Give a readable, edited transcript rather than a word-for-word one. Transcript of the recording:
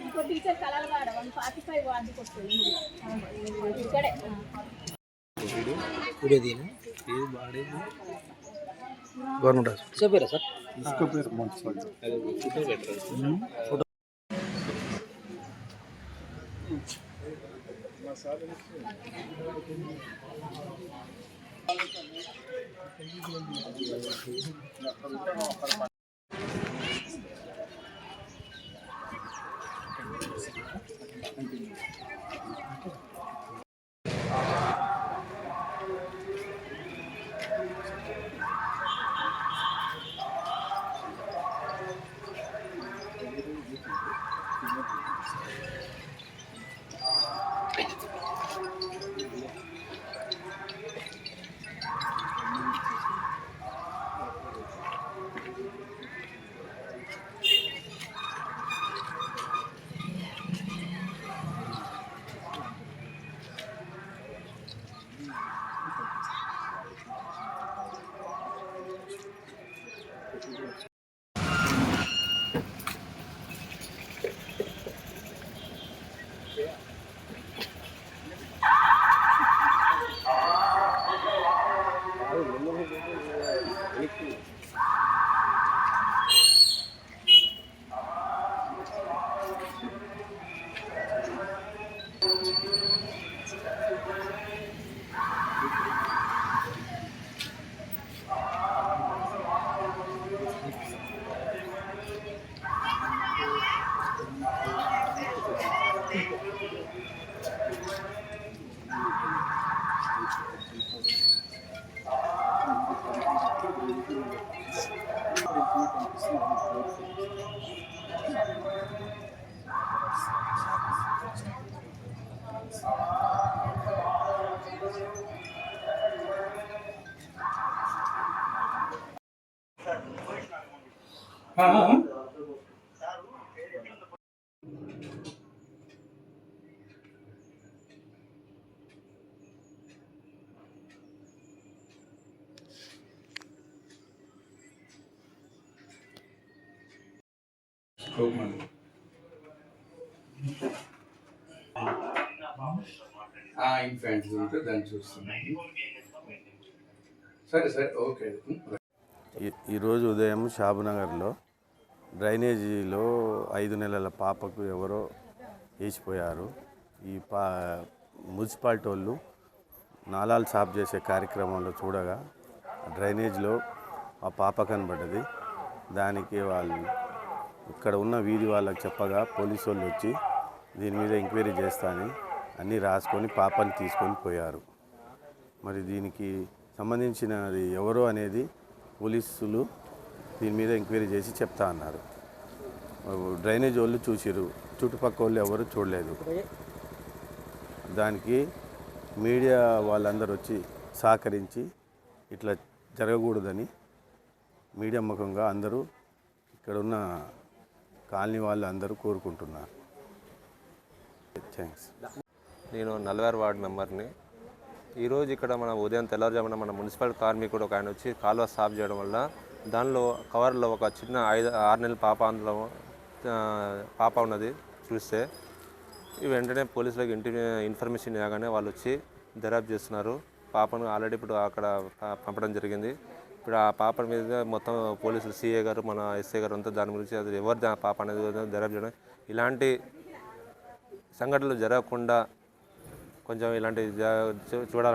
ఇంకో teacher colour వాడ 145 వార్డుకి వస్తుంది ఇక్కడే గవర్నమెంట్ చెప్పారా సార్ ఇన్ఫాంట్స్ ఉంటే దాన్ని చూస్తున్నాను. సరే సరే ఓకే. ఈరోజు ఉదయం షాబునగర్లో డ్రైనేజీలో 5 నెలల పాపకు ఎవరో వేసిపోయారు. ఈ మున్సిపాలిటీ వాళ్ళు నాలాలు సాఫ్ చేసే కార్యక్రమంలో చూడగా డ్రైనేజ్లో ఆ పాప కనబడ్డది. దానికి వాళ్ళు ఇక్కడ ఉన్న వీధి వాళ్ళకి చెప్పగా పోలీసు వాళ్ళు వచ్చి దీని మీద ఎంక్వైరీ చేస్తానని అన్నీ రాసుకొని పాపని తీసుకొని పోయారు. మరి దీనికి సంబంధించినది ఎవరో అనేది పోలీసులు దీని మీద ఎంక్వైరీ చేసి చెప్తా అన్నారు. డ్రైనేజ్ వాళ్ళు చూసిరు, చుట్టుపక్కల వాళ్ళు ఎవరు చూడలేదు. దానికి మీడియా వాళ్ళందరూ వచ్చి సహకరించి ఇట్లా జరగకూడదని మీడియా ముఖంగా అందరూ ఇక్కడ ఉన్న కాలనీ వాళ్ళు అందరూ కోరుకుంటున్నారు. థ్యాంక్స్. నేను 46 వార్డు మెంబర్ని. ఈరోజు ఇక్కడ మన ఉదయం తెల్లవారుజామున మన మున్సిపల్ కార్మికుడు ఒక ఆయన వచ్చి కాలువ సాఫ్ చేయడం వల్ల దానిలో కవర్లో ఒక చిన్న 6 నెలల పాప అందులో పాప ఉన్నది చూస్తే వెంటనే పోలీసులకు ఇన్ఫర్మేషన్ ఇవ్వగానే వాళ్ళు వచ్చి దర్యాప్తు చేస్తున్నారు. పాపను ఆల్రెడీ ఇప్పుడు అక్కడ పంపడం జరిగింది. ఇప్పుడు ఆ పాప మీద మొత్తం పోలీసులు సిఏ గారు మన ఎస్ఐ గారు అంతా దాని గురించి అది ఎవరు పాప అనేది దర్యాప్తు చేయడం, ఇలాంటి సంఘటనలు జరగకుండా కొంచెం ఇలాంటి చూడాలి.